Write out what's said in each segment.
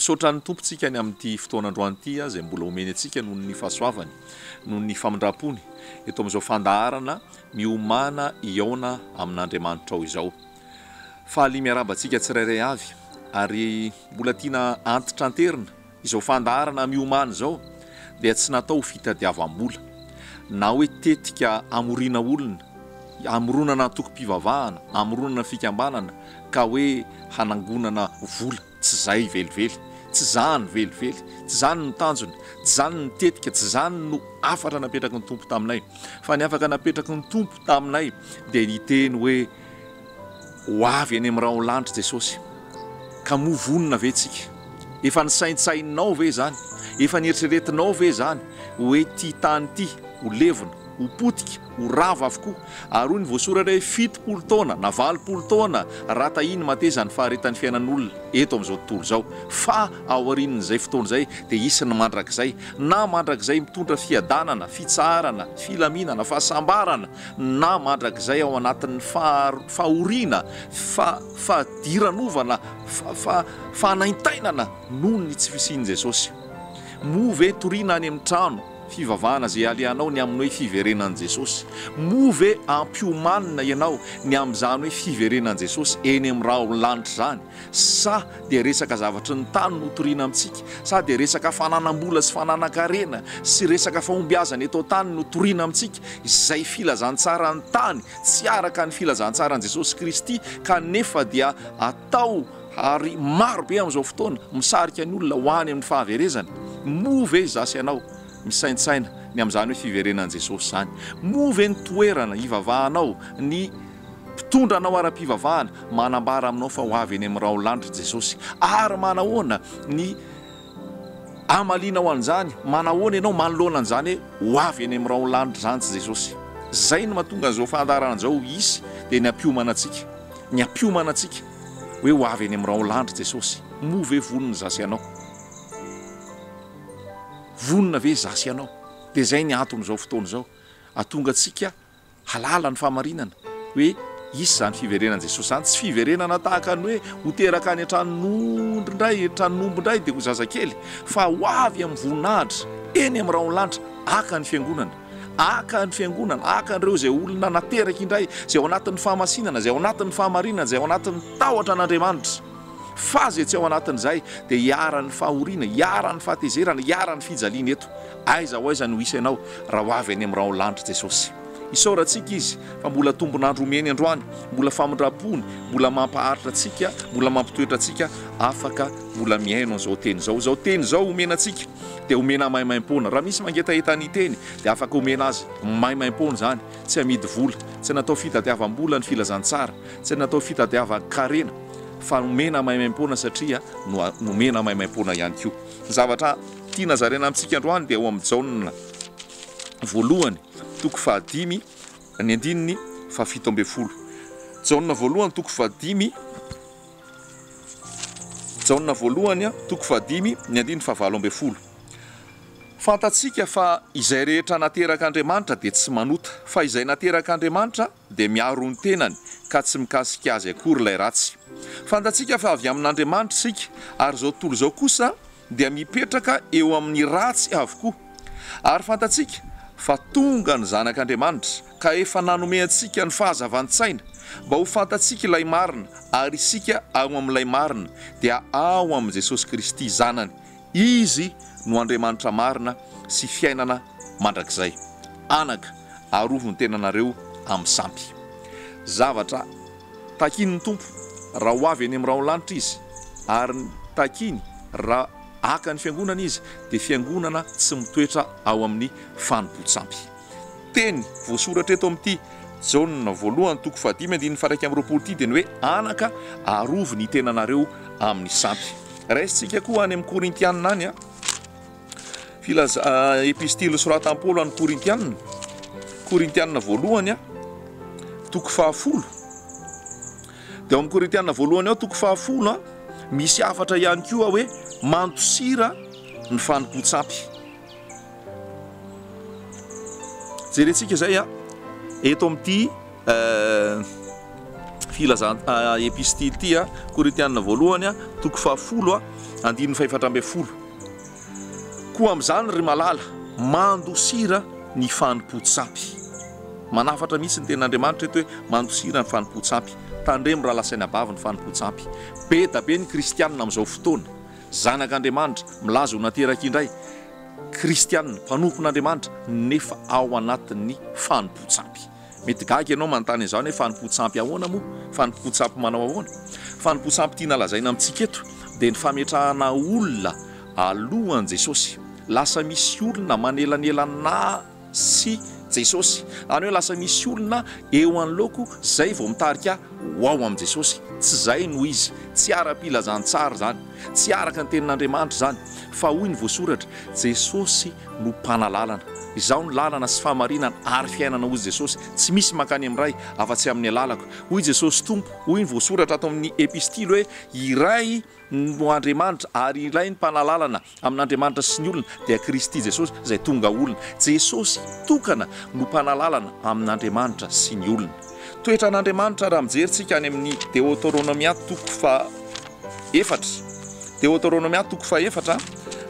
misaotra ny tompontsika ny amin'ity fotoanandroany ity zay mbola omeny antsika noho ny fahasoavany noho ny famindrapony eto amin'izao fandaharana miomana iaona amin'Andriamanitra ao izao. Fahaly miarabantsika tsirairay avy ary mbola tiana antitra anterina izao fandaharana miomana izao dia tsy natao fitadiavam-bola na hoe tetika amorina olona, amoronana toko-pivavahana, amoronana fikambanana ka hoe hanangonana vola. Tsy zay velively, tsy zany velively, tsy zany ny tanjony, tsy zany ny tetika, tsy zany no afatra napetraky ny tompo taminay. Fa ny afaka napetraky ny tompo taminay dia niteny hoe ho avy any amin'ny raha lanitra Jesosy. Ka movonina ve tsika? Efa nisaintsaininao ve zany? Efa nieritreretinao ve zany hoe ty tany ty ho levona, ho potika, ho rava avokoa? Ary ny voasoratra hoe 70 taona na 80 taona raha tahiny mateza ny faharetan'ny fiainan'olona eto amin'izao tontolo izao. Fa ao aorian'izay fotoana izay dia isany mandrakizay na mandrakizay mitondra fiadanana, fitsarana, filaminana, fahasambarana na mandrakizay ao anatin'ny fahoriana, fahadiranova, fanaintainana noho ny tsy fisian'i Jesosy. Move toriana any amin'ny trano fivavahana zay alianao ny amin'ny hoe fiverenan'i Jesosy. Move ampiomanina ianao ny amin'izany hoe fiverenan'i Jesosy eny amin'ny raha lanitra zany. Sa dia resaka zavatry ny tany no toriana amintsika, sa dia resaka fananam-bola sy fananan-karena sy resaka fahombiazana eto tany no toriana amintsika, izay filazantsara ny tany tsy araka ny filazantsara ny Jesosy Kristy kanefa dia atao ary marobe amin'izao fotoana misarika ny olona ho any amin'ny fahaverezana. Move zasy ianao misaintsaina ny amin'izany hoe fiverenan'i Jesosy zany. Move ny toerana hivavahanao, ny mpitondranao ara-pivavahana manambara aminao fa ho avy eny amin'ny raha lanitra Jesosy. Ary manahoana ny amalinao an'izany, manahoana ianao manoloana an'izany hoe ho avy eny amin'ny raha lanitra zany tsy Jesosy. Zay no mahatonga an'izao fandaharana izao isy dia ny ampiomana antsika hoe ho avy eny amin'ny raha lanitra Jesosy. Move vonona zasy ianao. Vonona ve zasy ianao? Dia zay ny antony izao fotoana izao atonga antsika halala ny fahamarinana hoe isy zany fiverenan'i Jesosy zany. Tsy fiverenana tahaka ny hoe ho teraka any an-tranon'ondry indray, tranon'omby indray dia ho zazakely, fa ho avy amin'ny voninahitra eny amin'ny raha lanitra, aka ny fiangonana, aka an'ireo zay olona nateraka indray, zay ao anatin'ny fahamasinana, zay ao anatin'ny fahamarinana, zay ao anatin'ny tahotra an'Andriamanitra. Fa zay tsy ao anatin'izay dia hiaran'ny fahoriana, hiaran'ny fahatezerana, hiaran'ny fijaliana eto. Aiza ho aiza no hisy ianao raha ho avy any amin'ny raha lanitra Jesosy. Isaorantsika izy fa mbola tombon'andro omeny androany, mbola famindrapony, mbola mampaharitra antsika, mbola mampitoetra antsika afaka mbola miaino an'izao teny izao. Izao teny izao omena antsika dia omena maimaim-poana. Raha misy mangetaheta ny teny dia afaka omena azy maimaim-poana zany. Tsy amidy vola, tsy natao fitadiavam-bola ny filazantsara, tsy natao fitadiavan-karena, fa nomena maimaim-poana satria nomena maimaim-poana ihany koa. Zavatra tiana zarena amintsika androany dia ao amin'ny Jaona voalohany toko 5 ny andininy 17. Jaona voalohany toko 5, Jaona voalohany toko 5 ny andininy 17. Fantatsika fa izay rehetra nateraka Andriamanitra dia tsy manota, fa izay nateraka Andriamanitra dia miaro ny tenany ka tsy mikasika azy akory ilay ratsy. Fantatsika fa avy amin'Andriamanitra sika ary zao tontolo izao kosa dia mipetraka eo amin'ny ratsy avokoa. Ary fantatsika fa tonga ny zanak'Andriamanitra ka efa nanome antsika ny fahazavan-tsaina mba ho fantatsika ilay marina, ary isika ao amin'ilay marina dia ao amin'ny Jesosy Kristy zanany. Izy no Andriamanitra marina sy fiainana mandrakizay. Anaka arovo ny tenanareo amin'ny sampy. Zavatra takiny ny tompo raha ho avy eny amin'ny raha lanitra izy, ary takiny raha aka ny fiangonana izy dia fiangonana tsy mitoetra ao amin'ny fanompo-tsampy. Teny voasoratra eto amin'ity Jaona voalohany toko 5 andininy 1:20 ity dia ny hoe anaka arovo ny tenanareo amin'ny sampy. Raisintsika koa any amin'ny Korintianina any epistily soratan Paoly any Korintianina voalohany toko 10. Dia amin'ny Korintianina voalohany ao toko 10 misy afatra ihany koa hoe mantosira ny fanompo-tsampy. Jerentsika zay eto amin'ity filazana epistily ty a Korintianina voalohany a toko fahafolo a andininy faefatra amby folo koa amin'izany ry malala mandosira ny fanompo-tsapy manafatra mihitsy ny ten'Andriamanitra eto hoe mandosira ny fanompo-tsapy tandremo raha lasainy abavy ny fanompo-tsapy be da be ny kristianina amin'izao fotoana zanak'Andriamanitra milaza ho nateraka indray kristianina mpanompon'Andriamanitra nefa ao anatin'ny fanompo-tsapy mety gaga ianao manontany an'izany hoe fanompo-tsapy ahoana moa fanompo-tsapy manao ahoana fanompo-tsapy tiana lazaina amintsika eto dia ny fametrahana olona alohan'i Jesosy lasa misy olona manelanelana sy Jesosy any hoe lasa misy olona eo anoloko zay vao mitarika ho ao amin'i Jesosy tsy zay no izy tsy ara-pilazantsara zany tsy araka ny tenin'Andriamanitra zany fa hoy ny voasoratra Jesosy no mpanalalana izao ny lalana sy fahamarinana ary fiainana hoy Jesosy tsy misy makany amin'ray afa-tsy amin'ny alalako hoy Jesosy tompo hoy ny voasoratra ato amin'ny epistily hoe iray no Andriamanitra ary iray ny mpanalalana amin'Andriamanitra sy ny olona dia Kristy Jesosy zay tonga olona Jesosy tokana no mpanalalana amin'Andriamanitra sy ny olona toetra an'Andriamanitra raha mijeritsika any amin'ny Deutéronomia toko faefatra Deutéronomia toko faefatra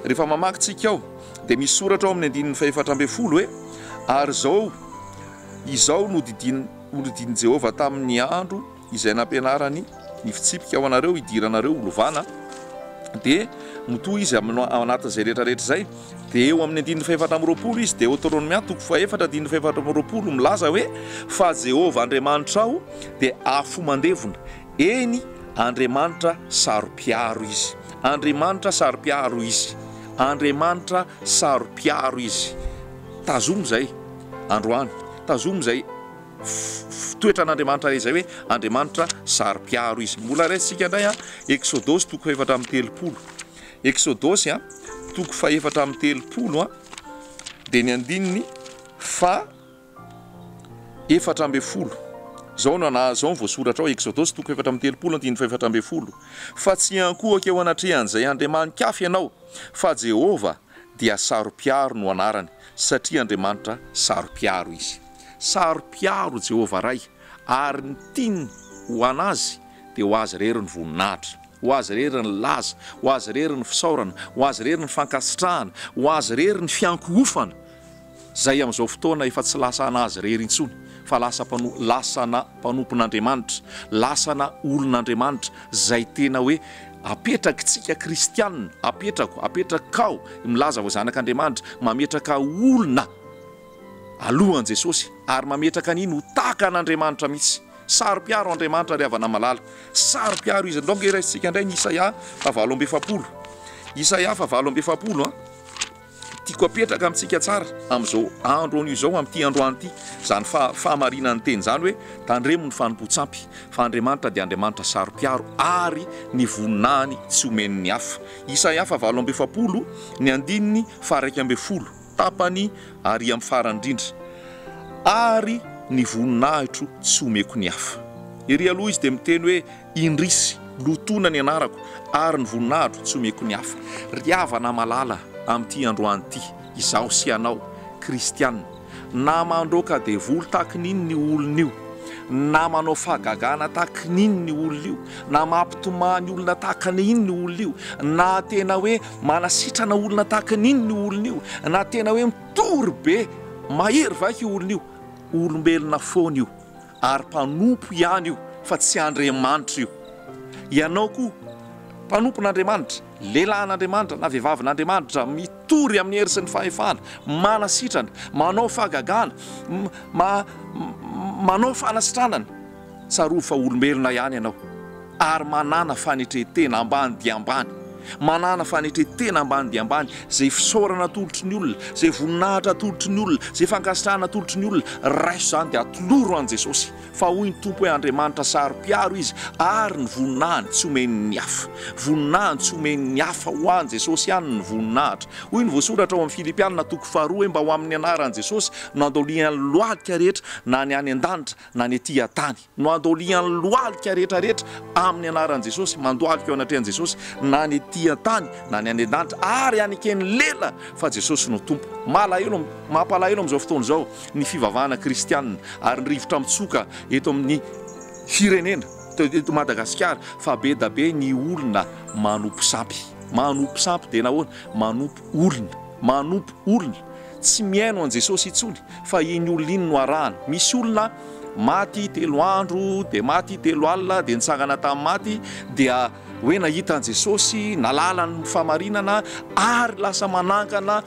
rehefa mamakytsika ao dia misy soratra ao amin'ny andininy faefatra amby folo hoe ary izao nodidin Jehovah tamin'ny andro izay nampianarany ny fitsipika ao anareo idiranareo olovana dia mitoy izy anatin'izay rehetrarehetra zay dia eo amin'ny andininy faefatra amby roapolo izy Deutéronomia toko faefatra andininy faefatra amby roapolo milaza hoe fa Jehovah Andriamanitra ao dia afo mandevona eny Andriamanitra sarom-piaro izy Andriamanitra sarom-piaro izy Andriamanitra sarom-piaro izy tazomo zay androany tazomo zay toetra n'Andriamanitra izay hoe Andriamanitra sarom-piaro izy mbola raisitsika indray a Exodosy toko faefatra amby telopolo Exodosy a toko faefatra amby telopolo a dia ny andininy fa efatra amby folo zao no voasoratra ao Exodosy toko efatra amby telopolo andininy faefatra amby folo fa tsy ankohaka eo anatrehan'izay andriamanin-kafy ianao fa Jehovah dia sarom-piaro no anarany satria Andriamanitra sarom-piaro izy sarom-piaro Jehovah ray ary ny tiany ho anazy dia ho azy rery ny voninahitra ho azy rery ny laza ho azy rery ny fisaorana ho azy rery ny fankasitrahana ho azy rery ny fiankohofana zay amin'izao fotoana efa tsy lasana azy rery intsony fa lasana mpanompon'Andriamanitra lasana olon'Andriamanitra zay tena hoe apetrakitsika kristianina apetrakao milaza ho zanak'Andriamanitra mametraka olona alohan'i Jesosy ary mametraka nino ho taka an'Andriamanitra mihitsy sarom-piaro Andriamanitra ry havana malala sarom-piaro izy ndonge raisitsika indray ny Isaia fahavalo amby efapolo Isaia fahavalo amby efapolo a tiako apetraka amintsika tsara amin'izao andro an'io zao amin'ity androany ity zany fahamarinany teny zany hoe tandremo ny fanompo-tsampy fa Andriamanitra dia Andriamanitra sarom-piaro ary ny voninahiny tsy omen'ny hafa Isaia fahavalo amby efapolo ny andininy faraiky amby folo tapany ary amin'ny farany indrindra ary ny voninahitro tsy omeko ny hafa ery aloha izy dia miteny hoe indrisy lotona ny anarako ary ny voninahitro tsy omeko ny hafa ry havana malala amin'ity androany ity izaho sy anao kristianina na mandroaka devoly tahaka n'iny ny olona io na manao fahagagana tahaka n'iny ny olona io na mampitomany olona tahaka n'iny ny olona io na tena hoe manasitrana olona tahaka n'iny ny olona io na tena hoe mitory be mahery vaky olona io olombelona foana io ary mpanompo ihany io fa tsy Andriamanitra io ianao koa mpanompon'Andriamanitra lehilahin'Andriamanitra na vehivavin'Andriamanitra mitory amin'ny hery sy ny fahefana manasitrana manao fahagagana manao fanasitranana tsaroa fa olombelona ihany ianao ary manana fanetretena ambany dia ambany manana fanetretena ambany dia ambany zay fisaorana tolotry ny olona zay voninahitra tolotry ny olona zay fankasitrahana tolotry ny olona raiso zany dia atoloro an Jesosy fa hoy ny tompo hoe Andriamanitra sarom-piaro izy ary ny voninahiny tsy omen'ny hafa voninahiny tsy omen'ny hafa ho an Jesosy ihany ny voninahitra hoy ny voasoratra ao amin'ny Filipianina toko faharoa hoe mba ho amin'ny anaran'i Jesosy no andolian'ny lohalika rehetra na ny any an-danitra na ny etỳ an-tany no andolian'ny lohalika rehetrarehetra amin'ny anaran'i Jesosy mandohalika eo anatrehan'i Jesosy na ny etỳ an-tany na ny any an-danitra ary anekeny lela fa Jesosy no tompo mampalahelo amin'izao fotoana izao ny fivavahana kristianina ary ny rivotra mitsoka eto amin'ny firenena teto Madagasikara fa be da be ny olona manompo sampy dia nahoana manompo olona tsy miaino an Jesosy itsony fa iny olona iny no arahana. Misy olona maty 3 andro dia maty 3 alina dia nitsangana tamin'ny maty dia hoe nahita an Jesosy nalala ny famarinana ary lasa manankana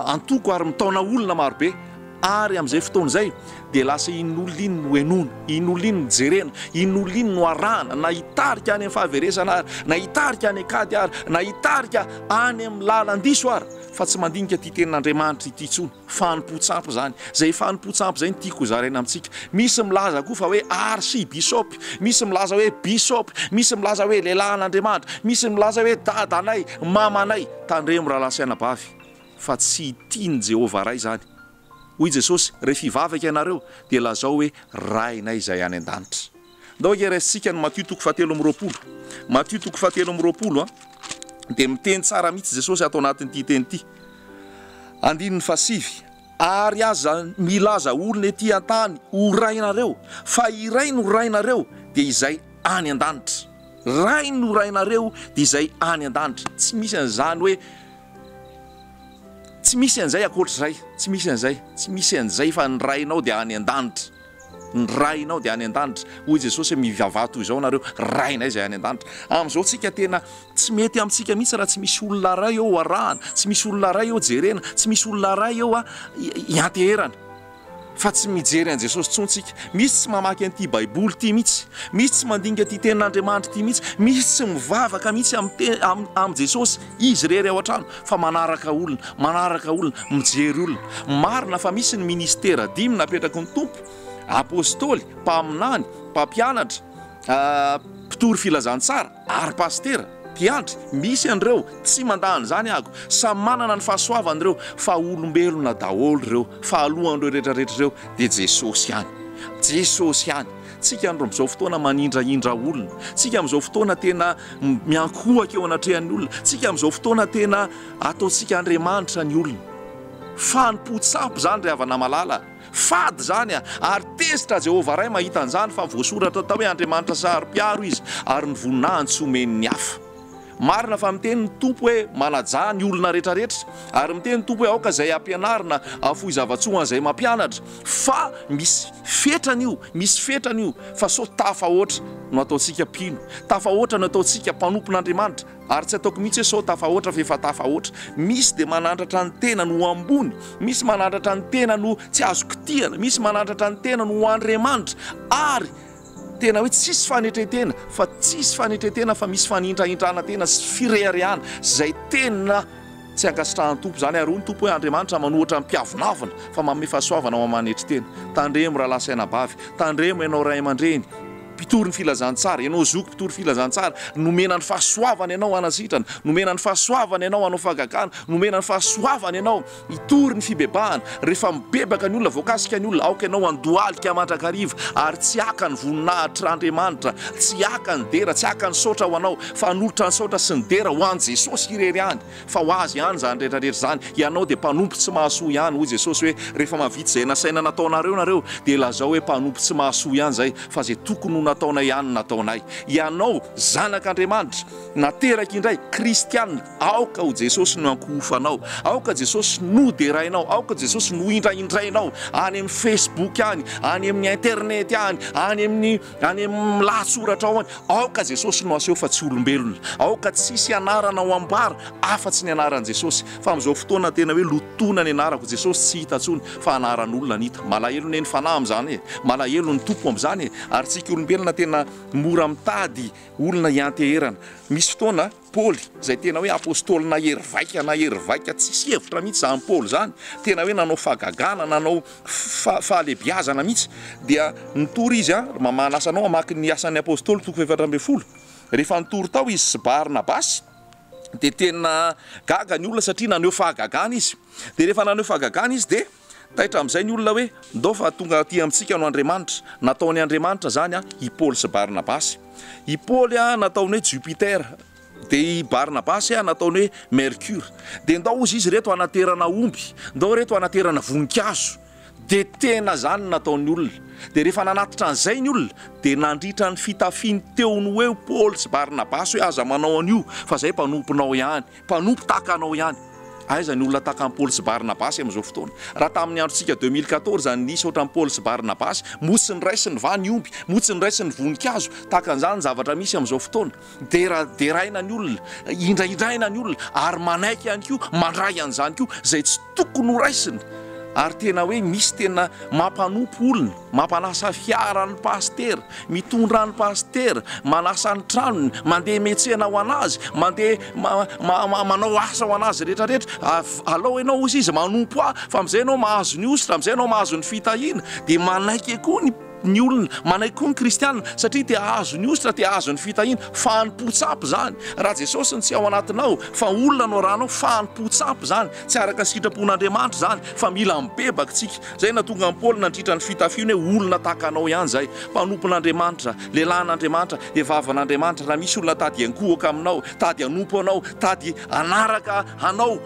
antoko ary mitaona olona marobe ary amin'izay fotoana izay dia lasa iny olona iny no henona, iny olona iny no jerena, iny olona iny no arahana na hitarika any amin'ny fahaveresana ary na hitarika any akady ary na hitarika any amin'ny lalan-diso ary fa tsy mandinika ty tenin'Andriamanitra ity intsony. Fanompo-tsampy zany, zay fanompo-tsampy zay ny tiako zaraina amintsika. Misy milaza koa fa hoe archibisopy, misy milaza hoe bisopy, misy milaza hoe lehilahin'Andriamanitra, misy milaza hoe dadanay, mamanay. Tandremo raha lasaina bavy fa tsy tiany Jehovah ray zany. Hoy Jesosy, rehefa hivavaka ianareo dia lazao hoe rainay izay any an-danitra. Ndao keresitsika ny Matthieu 7:20. Matthieu 7:20 dia miteny tsara mihitsy Jesosy atao anatin'ity teny ity. 9 ary aza milaza olona ety an-tany ho rainareo fa iray no rainareo dia izay any an-danitra. Ray no rainareo dia izay any an-danitra. Tsy misy an'izany hoe tsy misy an'izay akoatr'izay, tsy misy an'izay fa ny rainao dia any an-danitra. Ny rainao dia any an-danitra. Hoy Jesosy mivavato izao nareo rainay izay any an-danitra. Amin'izao tsika tena tsy mety amintsika mihitsy raha tsy misy olona ray eo arahana, tsy misy olona ray eo jerena, tsy misy olona ray eo ianteherana. Fa tsy mijery an Jesosy tsontsika. Misy tsy mamaky an'ity baiboly ity mihitsy, misy tsy mandinika ty tenin'Andriamanitra ity mihitsy, misy tsy mivavaka mihitsy amin'ny Jesosy izy rery ao an-trano fa manaraka olona, mijery olona. Marina fa misy ny ministera 5 napetraky ny Tompo: apôstôly, mpaminany, mpampianatra, mpitory filazantsara ary pastera, mpiandry. Misy an'ireo tsy mandany zany ako, samy manana ny fahasoavany ireo fa olombelona daholo ireo, fa alohan'ireo rehetrarehetra ireo dia Jesosy ihany. Tsika andro amin'izao fotoana manindraindra olona, tsika amin'izao fotoana tena miankohaka eo anatrehan'ny olona, tsika amin'izao fotoana tena ataontsika Andriamanitra ny olona. Fanompo-tsampy zany ry havana malala, fady zany ary tezitra Jehovah ray mahita an'izany fa voasoratra tao hoe Andriamanitra saro-piaro izy ary ny voninahiny tsy omen'ny hafa. Marina fa miteny ny Tompo hoe manaja ny olona rehetrarehetra ary miteny ny Tompo hoe aoka izay ampianarina afoy zavatsoana izay mampianatra, fa misy fetrany io fa so tafahoatra no ataontsika mpino, tafahoatra no ataontsika mpanompon'Andriamanitra ary tsy ataoko mihitsy hoe so tafahoatra fa efa tafahoatra. Misy dia manandratra ny tena no ambony, misy manandratra ny tena no tsy azo kitihana, misy manandratra ny tena no Andriamanitra ary tena hoe tsisy fanetretena fa misy fanindrahindrana tena sy fireharehana izay tena tsy ankasitrahan'ny Tompo zany. Ary hoy ny Tompo hoe Andriamanitra manohatra ny mpiavonavana fa manome fahasoavana ao amanetry tena. Tandremo raha lasaina bavy, tandremo ianao ray aman-dreny mpitory ny filazantsara, ianao zoky mpitory filazantsara, nomena ny fahasoavana ianao hanasitrana, nomena ny fahasoavana ianao hanao fahagagana, nomena ny fahasoavana ianao hitory ny fibebahana. Rehefa mibebaka ny olona, voakasika ny olona, aoka ianao andohalika mandrakariva ary tsy aka ny voninahitr'Andriamanitra, tsy aka ny dera, tsy aka ny saotra ho anao fa hanolotra ny saotra sy ny dera ho an'i Jesosy irery ihany, fa ho azy ihany zany rehetrarehetra zany. Ianao dia mpanompo tsy mahasoa ihany. Hoy Jesosy hoe rehefa mavita izay nasaina nataonareo nareo dia lazao hoe mpanompo tsy mahasoa ihany zay, fa zay tokony nataonay ihany nataonay. Ianao zanak'Andriamanitra nateraka indray kristianina, aoka ho Jesosy no ankofanao, aoka Jesosy no derainao, aoka Jesosy no indraindrainao any amin'ny Facebook any amin'ny internet any amin'ny lahatsoratra ao any, aoka Jesosy no aseho fa tsy olombelona, aoka tsisy anarana ho ambara afa-tsy ny anaran'i Jesosy. Fa amin'izao fotoana tena hoe lotona ny anarako Jesosy tsy hita tsony fa anaran'olona ny hita. Malahelo ny fanahy amin'izany, malahelo ny Tompo amin'izany ary tsika olombelona tena mora mitady olona ianteherana. Misy fotoana Paoly izay tena hoe apôstôly na hery vaika tsisy hevitra mihitsy zany Paoly zany, tena hoe nanao fahagagana, nanao fahalebiazana mihitsy, dia nitory izy manasanao amaky ny asan'ny apôstôly 7:40. Rehefa nitory tao izy sy Barnabasy dia tena gaga ny olona satria naneho fahagagana izy. Dia rehefa naneho fahagagana izy dia taitra amin'izay ny olona hoe ndao fa tonga aty amintsika no Andriamanitra. Nataony Andriamanitra zany i Paoly sy Barnabasy. I Paoly nataony hoe Jupiter, dia i Barnabasy nataony hoe Mercure. Dia ndao izy reto anaterana omby, ndao reto anaterana voninkazo, de tena zany nataony olona. De rehefa nanatitra an'izay ny olona de nandritra ny fitafiny teony hoe Paul sy Barnabasy hoe aza manao an'io fa zay mpanomponao ihany, mpanompo takanao ihany. Aiza ny olona taka Paul sy Barnabasy amin'izao fotoana. Raha tamin'ny androntsika 2014 nisy ohatran'ny Paul sy Barnabasy, motsy ny ray sy ny vany omby, motsy ny ray sy ny voninkazo, takan'izany zavatra misy amin'izao fotoana. Deraina ny olona, indraindraina ny olona ary manaiky ihany koa mandray an'izany koa zay tsy tokony ho raisiny. Ary tena hoe misy tena mampanompo olona, mampanasa fiara ny pasteur, mitondra ny pasteur, manasa ny tranony, mandeha metsena ho anazy, mandeha manao asa ho anazy rehetrarehetra. Alao ianao ozy izy manompo fa am'izay ianao mahazo ny ositra, am'izay ianao mahazo ny fitahiana, de manaiky koa ny olona, manaiky koa ny kristianina satria te ahazo ny ositra, te ahazo ny fitahiana, fanompo-tsampy zany. Raha Jesosy tsy ao anatinao fa olona no rahanao, fanompo-tsampy zany, tsy araka sitrapon'Andriamanitra zany fa mila mibebaka tsika. Zay na tonga ny Paul nandritra ny fitafiana hoe olona takanao ihany zay, mpanompon'Andriamanitra, lehilahin'Andriamanitra, vavan'Andriamanitra. Raha misy olona tady ankohaka aminao, tady anompo anao, tady anaraka anao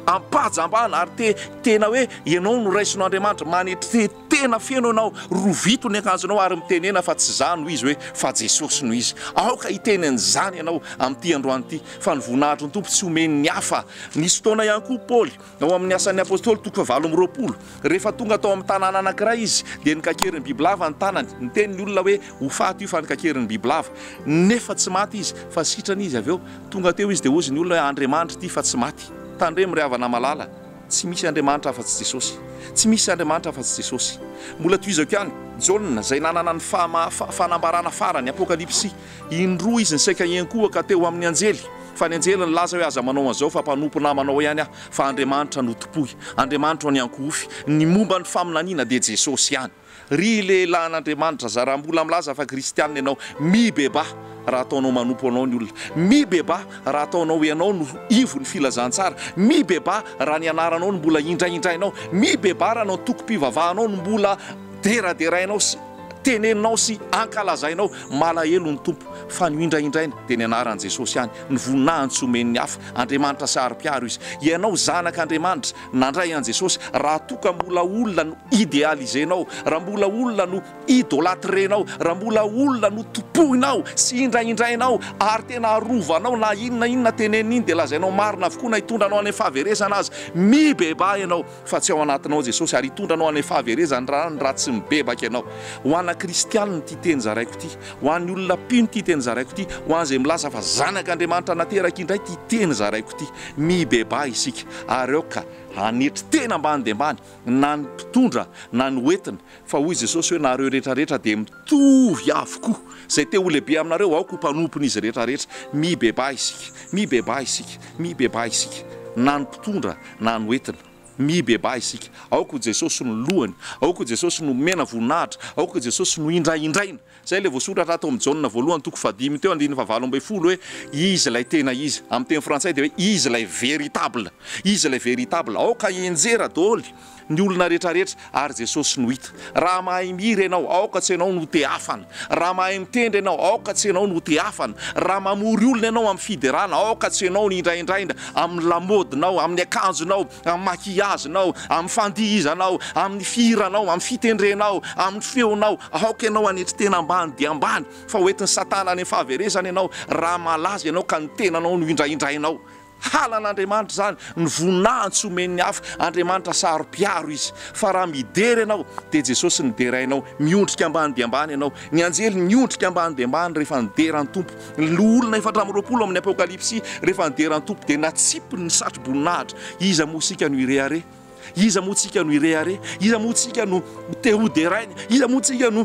ampajambana ary tena hoe ianao no raisinao Andriamanitra, manetry tena feno anao, rovito ny akanjonao ary mitenena fa tsy zany no izy hoe fa Jesosy no izy. Aoka hiteneny zany ianao amin'ity androany ity fa ny voninahitry ny tompo tsy omeny ny hafa. Nisy fotoana ihany koa Paul ao amin'ny asan'ny apôstôly 9:20 rehefa tonga tao amin'ny tanàna anankiray izy dia nikakeriny bibilava ny tanany, niteny ny olona hoe ho faty io fa nikakeriny bibilava, nefa tsy maty izy fa sitrany izy. Avy eo tonga teo izy dia ozy ny olona hoe Andriamanitra ity fa tsy maty. Tandremo ry havana malala, tsy misy Andriamanitra afa-tsy Jesosy, tsy misy Andriamanitra afa-tsy Jesosy. Mbola toizako ihany Jauna zay nanana ny fanambarana farany Apokalipsy, indroa izy nisaika iankohaka teo amin'ny anjely. Fa ny anjely nilaza hoe aza manao an'izao fa mpanompo namanao ihany aho, fa Andriamanitra no topoy, Andriamanitra ny ankofy. Ny momba ny faminaniana dia Jesosy ihany. Ry lehilahin'Andriamanitra za raha mbola milaza fa kristianina ianao, mibeba raha ataonao manompo anao ny olona, mibeba raha ataonao hoe ianao no ivo ny filazantsara, mibeba raha ny anaranao no mbola indraindrainao, mibeba raha nao toko-pivavahanao no mbola deraderainao sy teneninao sy ankalazainao. Malahelo ny tompo fa ny indraindraina dia ny anaran'i Jesosy ihany. Ny voninahiny tsy omen'ny hafa, Andriamanitra saro-piaro izy. Ianao zanak'Andriamanitra nandray an'i Jesosy, raha toka mbola olona no idéalisenao, raha mbola olona no idolatrenao, raha mbola olona no topoinao sy indraindrainao ary tena arovanao na inona teneniny dia lazainao marina avokoa na hitondranao any fahaverezana azy, mibeba ianao fa tsy ao anatinao Jesosy ary hitondranao any fahaverezana raha tsy mibebaka ianao. Ho ana kristianina ty teny zaraiko ty, ho an'ny olona pino ty teny zaraiko ty, ho an'izay milaza fa zanak'Andriamanitra nateraka indray ty teny zaraiko ty, mibeba isika ary aoka hanetry tena ambany dia ambany na ny mpitondra na ny oentina. Fa hoy Jesosy hoe nareo rehetrarehetra dia mitovy avokoa, zay te ho lehibe aminareo aoko mpanompon'izy rehetrarehetra. Mibeba isika, mibeba isika, mibeba isika, na ny mpitondra na ny oentina, mibeba isika. Aoko Jesosy no lohany, aoko Jesosy no mena voninahitra, aoko Jesosy no indraindraina. Zay le voasoratra ato amin'ny Jauna voalohany 5 teo 9:20 hoe izy lay tena izy. Amin'ny teny frantsay dia hoe izy lay véritable, izy lay véritable. Aoka enjera daholo ny olona rehetrarehetra ary Jesosy no hita. Raha mahay mihira ianao, aoka tsy ianao no te hafana. Raha mahay mitendry ianao, aoka tsy ianao no te hafana. Raha mamory olona ianao amin'ny fiderana, aoka tsy ianao no indraindraina amin'ny lamodinao, amin'ny akanjonao, amin'ny makiazinao, amin'ny fandihizanao, amin'ny fihiranao, amin'ny fitendrenao, amin'ny feonao, aoka ianao hanetry tena ambany dia ambany. Fa hoentin'ny Satana any fahaverezana ianao raha malaza ianao ka ny tenanao no indraindrainao. Halan'Andriamanitra zany, ny voninahiny tsy omen'ny hafa, Andriamanitra saro-piaro izy. Fa raha midery ianao dia Jesosy ny derainao, miondrika ambany dia ambany ianao, ny anjely miondrika ambany dia ambany rehefa nideran'ny tompo. Ny olona 420 amin'ny Apokalipsy rehefa nideran'ny tompo dia natsipy ny satro-boninahitra. Iza moa sika no irehare, iza moa tsika no irehare, iza moa tsika no te ho deraina, iza moa tsika no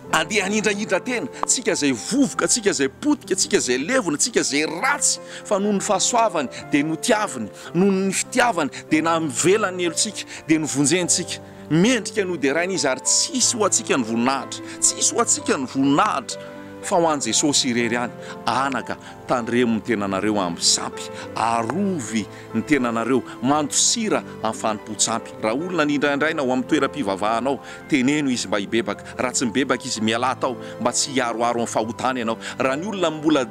andeha hanindrahindra tena, tsika zay vovoka, tsika zay potika, tsika zay levona, tsika zay ratsy. Fa noho ny fahasoavany dia no tiavany, noho ny fitiavany dia na mivelany elontsika dia novonjentsika. Mendrika no deraina izy ary tsisy ho atsika ny voninahitra, tsisy ho atsika ny voninahitra fa ho an'i Jesosy irery ihany. Anaka tandremo ny tenanareo amin'ny sampy, arovy ny tenanareo, mandosira amin'ny fanompo-tsampy. Raha olona ny indraindraina ho amin'ny toeram-pivavahanao, teneno izy mba hibebaka. Raha tsy mibebaka izy miala tao mba tsy hiaroaro amin'ny fahotana ianao. Raha ny olona mbola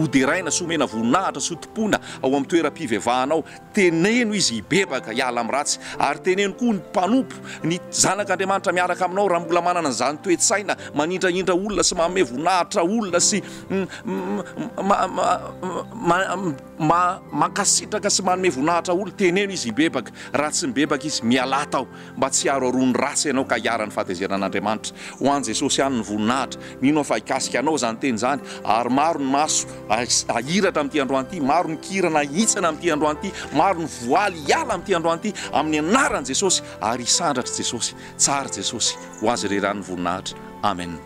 oderaina sy omena voninahitra sy otompona ao amin'ny toeram-pivevahanao. Teneno izy hibebaka hiala amin'ny ratsy, ary teneno koa ny mpanompo, ny zanak'Andriamanitra miaraka aminao raha mbola manana an'izany toe-tsaina manindrahindra olona sy manome voninahitra olona sy mankasitraka sy manome voninahitra olona. Teneno izy hibebaka, raha tsy mibebaka izy miala tao mba tsy haro arony ratsy ianao ka hiara-ny fahatezeran'Andriamanitra. Ho an' Jesosy ihany ny voninahitra, mino fa hikasika anao zany teny zany, ary maro ny maso ahiratra amin'ity androany ity, maro ny kirana hitsana amin'ity androany ity, maro ny voaly hiala amin'ity androany ity amin'ny anaran'i Jesosy, ary hisandratra Jesosy, tsara Jesosy, ho azy rerany voninahitra. Amen.